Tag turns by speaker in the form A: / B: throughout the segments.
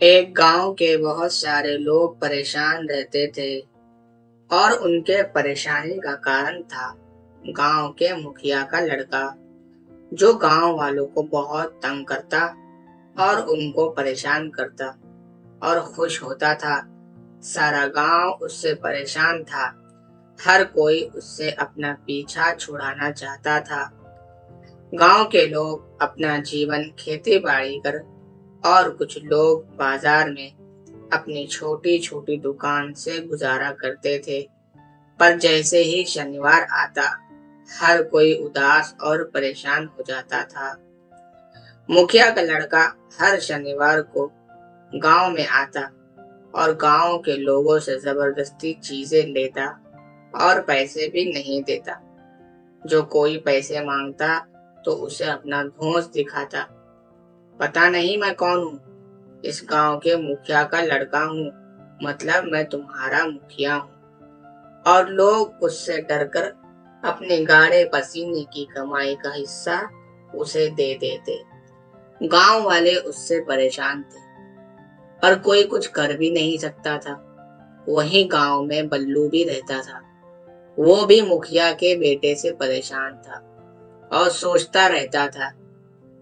A: एक गांव के बहुत सारे लोग परेशान रहते थे और उनके परेशानी का कारण था गांव के मुखिया का लड़का, जो गांव वालों को बहुत तंग करता और उनको परेशान करता और खुश होता था। सारा गांव उससे परेशान था। हर कोई उससे अपना पीछा छुड़ाना चाहता था। गांव के लोग अपना जीवन खेती बाड़ी कर और कुछ लोग बाजार में अपनी छोटी छोटी दुकान से गुजारा करते थे। पर जैसे ही शनिवार आता, हर कोई उदास और परेशान हो जाता था। मुखिया का लड़का हर शनिवार को गांव में आता और गांव के लोगों से जबरदस्ती चीजें लेता और पैसे भी नहीं देता। जो कोई पैसे मांगता तो उसे अपना धौंस दिखाता। पता नहीं मैं कौन हूँ? इस गांव के मुखिया का लड़का हूँ, मतलब मैं तुम्हारा मुखिया हूँ। और लोग उससे डरकर अपने गाढ़े पसीने की कमाई का हिस्सा उसे दे देते। गांव वाले उससे परेशान थे, पर कोई कुछ कर भी नहीं सकता था। वहीं गांव में बल्लू भी रहता था। वो भी मुखिया के बेटे से परेशान था और सोचता रहता था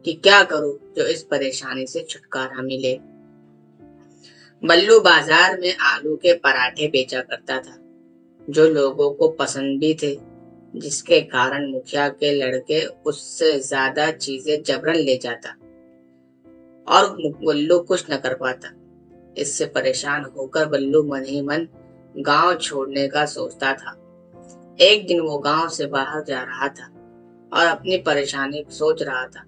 A: कि क्या करूं जो इस परेशानी से छुटकारा मिले। बल्लू बाजार में आलू के पराठे बेचा करता था, जो लोगों को पसंद भी थे, जिसके कारण मुखिया के लड़के उससे ज्यादा चीजें जबरन ले जाता और बल्लू कुछ न कर पाता। इससे परेशान होकर बल्लू मन ही मन गांव छोड़ने का सोचता था। एक दिन वो गांव से बाहर जा रहा था और अपनी परेशानी सोच रहा था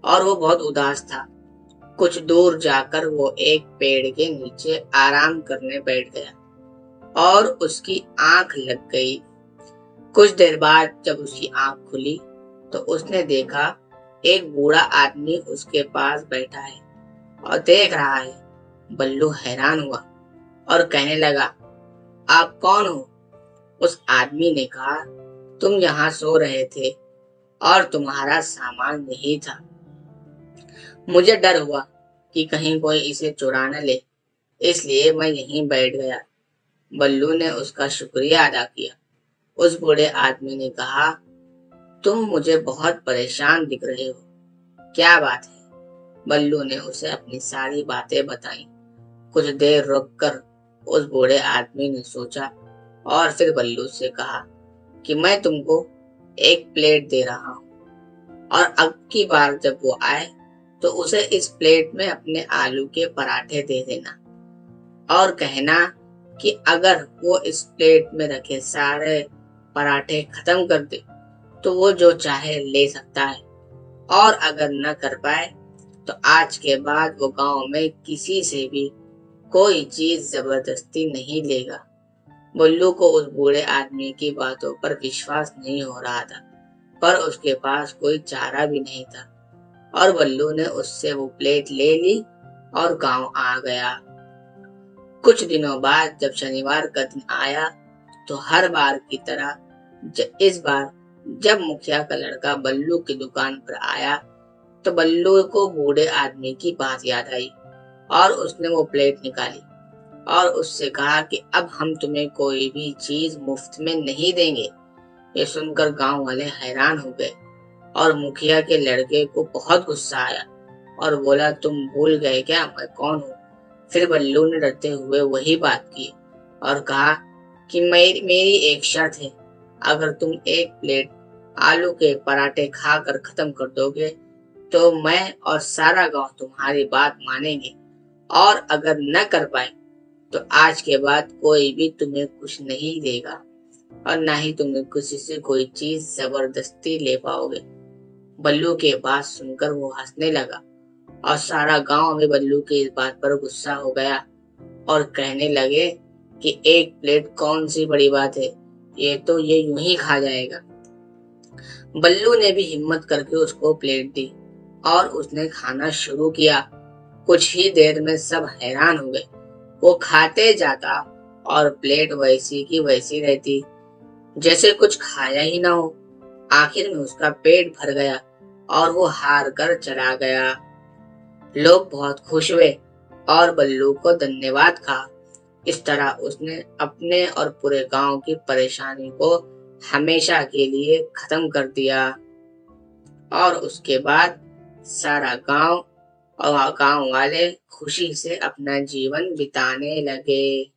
A: और वो बहुत उदास था। कुछ दूर जाकर वो एक पेड़ के नीचे आराम करने बैठ गया और उसकी आंख लग गई। कुछ देर बाद जब उसकी आंख खुली तो उसने देखा एक बूढ़ा आदमी उसके पास बैठा है और देख रहा है। बल्लू हैरान हुआ और कहने लगा, आप कौन हो? उस आदमी ने कहा, तुम यहाँ सो रहे थे और तुम्हारा सामान यही था। मुझे डर हुआ कि कहीं कोई इसे चुरा न ले, इसलिए मैं यहीं बैठ गया। बल्लू ने उसका शुक्रिया अदा किया। उस बूढ़े आदमी ने कहा, तुम मुझे बहुत परेशान दिख रहे हो, क्या बात है? बल्लू ने उसे अपनी सारी बातें बताई। कुछ देर रुककर उस बूढ़े आदमी ने सोचा और फिर बल्लू से कहा कि मैं तुमको एक प्लेट दे रहा हूँ और अब की बार जब वो आए तो उसे इस प्लेट में अपने आलू के पराठे दे देना और कहना कि अगर वो इस प्लेट में रखे सारे पराठे खत्म कर दे तो वो जो चाहे ले सकता है, और अगर न कर पाए तो आज के बाद वो गांव में किसी से भी कोई चीज जबरदस्ती नहीं लेगा। बुल्लू को उस बूढ़े आदमी की बातों पर विश्वास नहीं हो रहा था, पर उसके पास कोई चारा भी नहीं था और बल्लू ने उससे वो प्लेट ले ली और गांव आ गया। कुछ दिनों बाद जब शनिवार का दिन आया तो हर बार की तरह इस बार जब मुखिया का लड़का बल्लू की दुकान पर आया तो बल्लू को बूढ़े आदमी की बात याद आई और उसने वो प्लेट निकाली और उससे कहा कि अब हम तुम्हें कोई भी चीज मुफ्त में नहीं देंगे। ये सुनकर गांव वाले हैरान हो गए और मुखिया के लड़के को बहुत गुस्सा आया और बोला, तुम भूल गए क्या मैं कौन हूँ? फिर बल्लू ने डरते हुए वही बात की और कहा कि मेरी एक शर्त है, अगर तुम एक प्लेट आलू के पराठे खाकर खत्म कर दोगे तो मैं और सारा गांव तुम्हारी बात मानेंगे, और अगर न कर पाए तो आज के बाद कोई भी तुम्हें कुछ नहीं देगा और ना ही तुम्हें किसी से कोई चीज जबरदस्ती ले पाओगे। बल्लू के बात सुनकर वो हंसने लगा और सारा गांव में बल्लू की इस बात पर गुस्सा हो गया और कहने लगे कि एक प्लेट कौन सी बड़ी बात है, ये यूं ही खा जाएगा। बल्लू ने भी हिम्मत करके उसको प्लेट दी और उसने खाना शुरू किया। कुछ ही देर में सब हैरान हो गए। वो खाते जाता और प्लेट वैसी की वैसी रहती, जैसे कुछ खाया ही ना हो। आखिर में उसका पेट भर गया और वो हार कर चला गया। लोग बहुत खुश हुए और बल्लू को धन्यवाद कहा। इस तरह उसने अपने और पूरे गांव की परेशानी को हमेशा के लिए खत्म कर दिया। और उसके बाद सारा गांव और गांव वाले खुशी से अपना जीवन बिताने लगे।